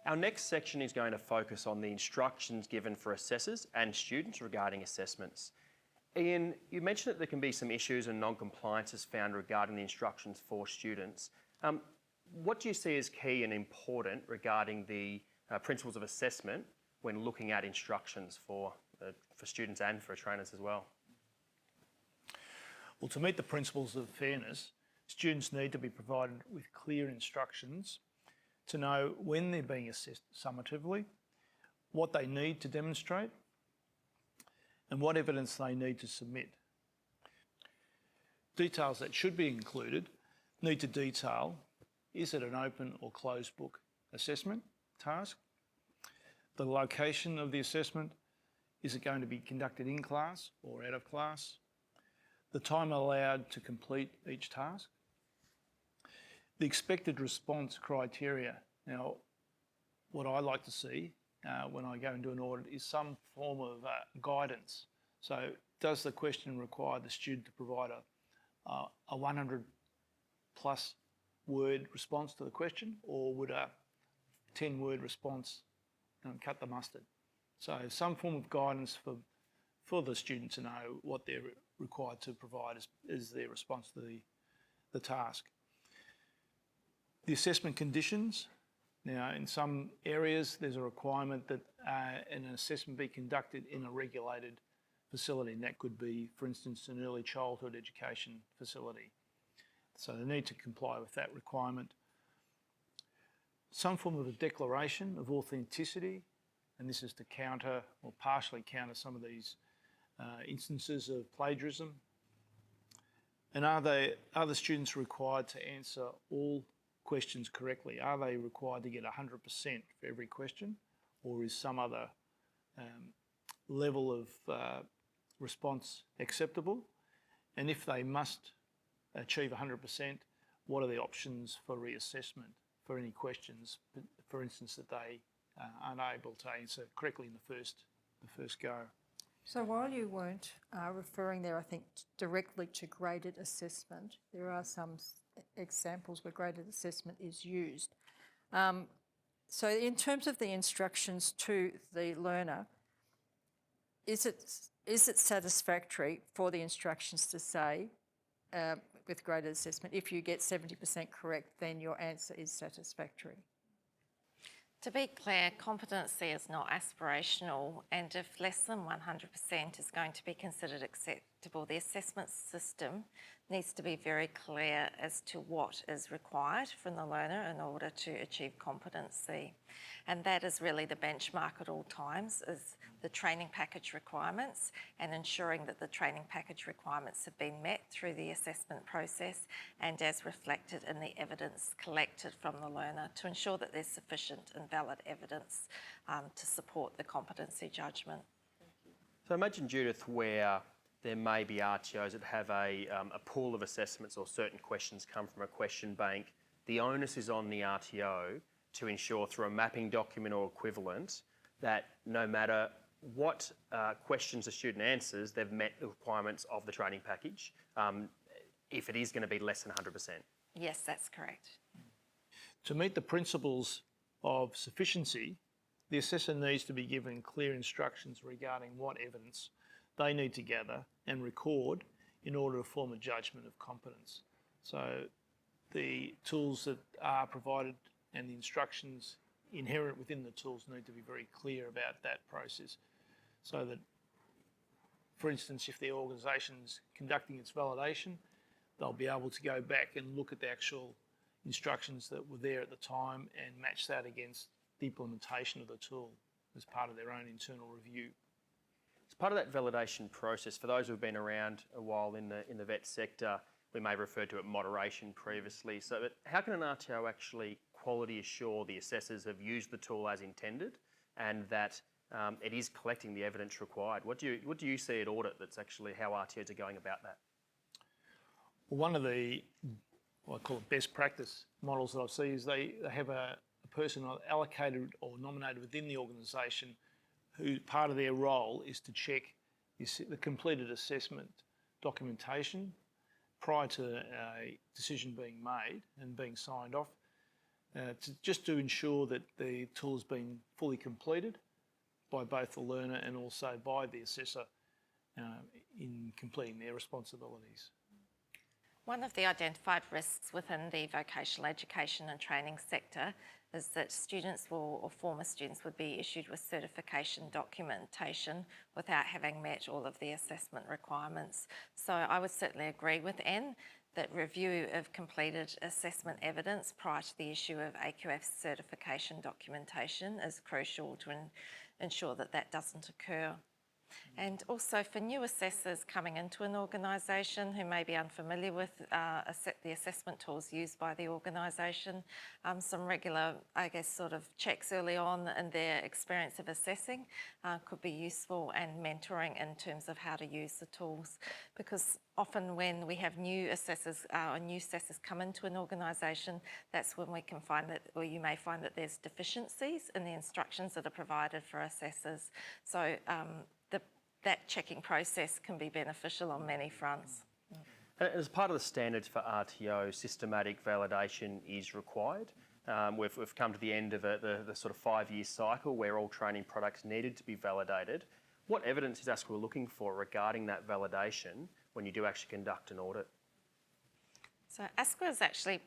Our next section is going to focus on the instructions given for assessors and students regarding assessments. Ian, you mentioned that there can be some issues and non-compliances found regarding the instructions for students. What do you see as key and important regarding the principles of assessment when looking at instructions for students and for trainers as well? Well, to meet the principles of fairness, students need to be provided with clear instructions to know when they're being assessed summatively, what they need to demonstrate, and what evidence they need to submit. Details that should be included need to detail: is it an open or closed book assessment task? The location of the assessment, is it going to be conducted in class or out of class? The time allowed to complete each task. The expected response criteria. Now, what I like to see when I go and do an audit is some form of guidance. So does the question require the student to provide a 100 plus word response to the question, or would a 10-word response cut the mustard? So some form of guidance for the student to know what they're required to provide as their response to the task. The assessment conditions. Now, in some areas, there's a requirement that an assessment be conducted in a regulated facility, and that could be, for instance, an early childhood education facility. So they need to comply with that requirement. Some form of a declaration of authenticity, and this is to counter or partially counter some of these instances of plagiarism. And are the students required to answer all questions correctly? Are they required to get 100% for every question, or is some other level of response acceptable? And if they must achieve 100%, what are the options for reassessment for any questions, for instance, that they aren't able to answer correctly in the first go? So while you weren't referring there, I think, directly to graded assessment, there are some examples where graded assessment is used. So in terms of the instructions to the learner, is it satisfactory for the instructions to say, with graded assessment, if you get 70% correct, then your answer is satisfactory? To be clear, competency is not aspirational, and if less than 100% is going to be considered acceptable, the assessment system needs to be very clear as to what is required from the learner in order to achieve competency. And that is really the benchmark at all times, is the training package requirements, and ensuring that the training package requirements have been met through the assessment process and as reflected in the evidence collected from the learner, to ensure that there's sufficient and valid evidence to support the competency judgment. So imagine, Judith, where there may be RTOs that have a pool of assessments, or certain questions come from a question bank. The onus is on the RTO to ensure through a mapping document or equivalent that no matter what questions a student answers, they've met the requirements of the training package, if it is going to be less than 100%. Yes, that's correct. To meet the principles of sufficiency, the assessor needs to be given clear instructions regarding what evidence they need to gather and record in order to form a judgment of competence. So the tools that are provided and the instructions inherent within the tools need to be very clear about that process, so that, for instance, if the organisation's conducting its validation, they'll be able to go back and look at the actual instructions that were there at the time and match that against the implementation of the tool as part of their own internal review. As part of that validation process, for those who've been around a while in the vet sector, we may refer to it moderation previously. So how can an RTO actually quality assure the assessors have used the tool as intended, and that it is collecting the evidence required? What do you see at Audit that's actually how RTOs are going about that? Well, one of the, what I call it, best practice models that I see is they have a person allocated or nominated within the organisation who part of their role is to check the completed assessment documentation prior to a decision being made and being signed off, just to ensure that the tool has been fully completed by both the learner and also by the assessor in completing their responsibilities. One of the identified risks within the vocational education and training sector is that students or former students would be issued with certification documentation without having met all of the assessment requirements. So I would certainly agree with Anne that review of completed assessment evidence prior to the issue of AQF certification documentation is crucial to ensure that that doesn't occur. And also for new assessors coming into an organisation who may be unfamiliar with the assessment tools used by the organisation, some regular, I guess, sort of checks early on in their experience of assessing could be useful, and mentoring in terms of how to use the tools. Because often when we have new assessors or new assessors come into an organisation, that's when we can find that, or you may find that there's deficiencies in the instructions that are provided for assessors. So that checking process can be beneficial on many fronts. As part of the standards for RTO, systematic validation is required. We've come to the end of the sort of 5-year cycle where all training products needed to be validated. What evidence is ASQA looking for regarding that validation when you do actually conduct an audit? So ASQA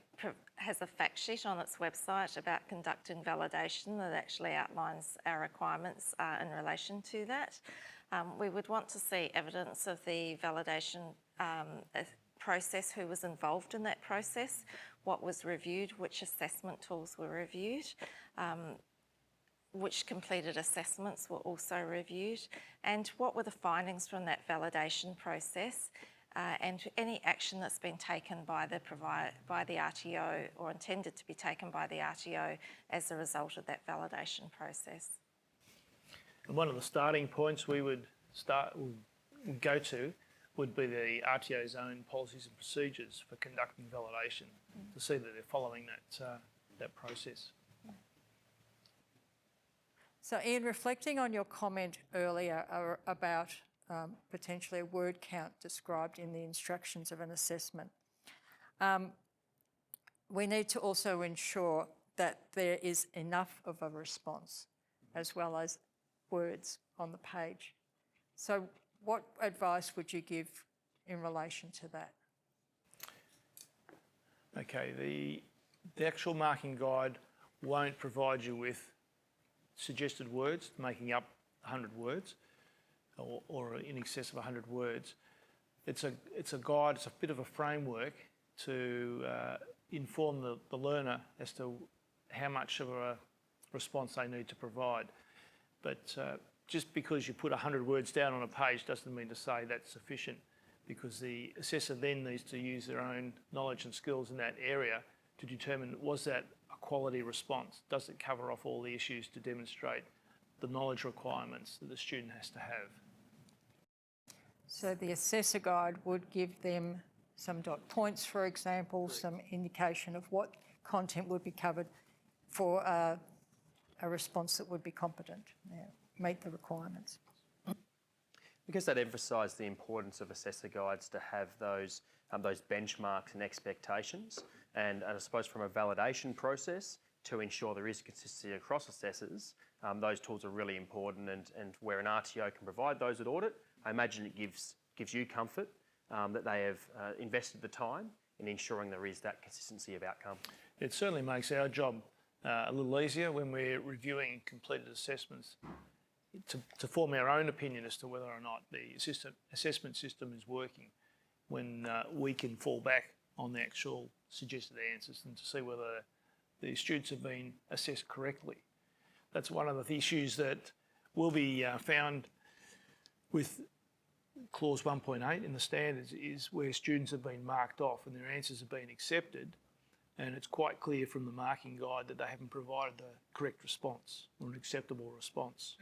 has a fact sheet on its website about conducting validation that actually outlines our requirements in relation to that. We would want to see evidence of the validation process, who was involved in that process, what was reviewed, which assessment tools were reviewed, which completed assessments were also reviewed, and what were the findings from that validation process, and any action that's been taken by the RTO or intended to be taken by the RTO as a result of that validation process. And one of the starting points we would go to would be the RTO's own policies and procedures for conducting validation, to see that they're following that process. So Ian, reflecting on your comment earlier about potentially a word count described in the instructions of an assessment, we need to also ensure that there is enough of a response as well as words on the page. So what advice would you give in relation to that? Okay, the actual marking guide won't provide you with suggested words, making up 100 words or in excess of 100 words. It's a guide, it's a bit of a framework to inform the learner as to how much of a response they need to provide. But just because you put 100 words down on a page doesn't mean to say that's sufficient, because the assessor then needs to use their own knowledge and skills in that area to determine, was that a quality response? Does it cover off all the issues to demonstrate the knowledge requirements that the student has to have? So the assessor guide would give them some dot points, for example, some indication of what content would be covered for a response that would be competent, meet the requirements. Because that emphasised the importance of assessor guides to have those benchmarks and expectations, and I suppose from a validation process to ensure there is consistency across assessors, those tools are really important, and where an RTO can provide those at audit, I imagine it gives you comfort that they have invested the time in ensuring there is that consistency of outcome. It certainly makes our job a little easier when we're reviewing completed assessments to form our own opinion as to whether or not the assessment system is working, when we can fall back on the actual suggested answers and to see whether the students have been assessed correctly. That's one of the issues that will be found with clause 1.8 in the standards, is where students have been marked off and their answers have been accepted, and it's quite clear from the marking guide that they haven't provided the correct response or an acceptable response.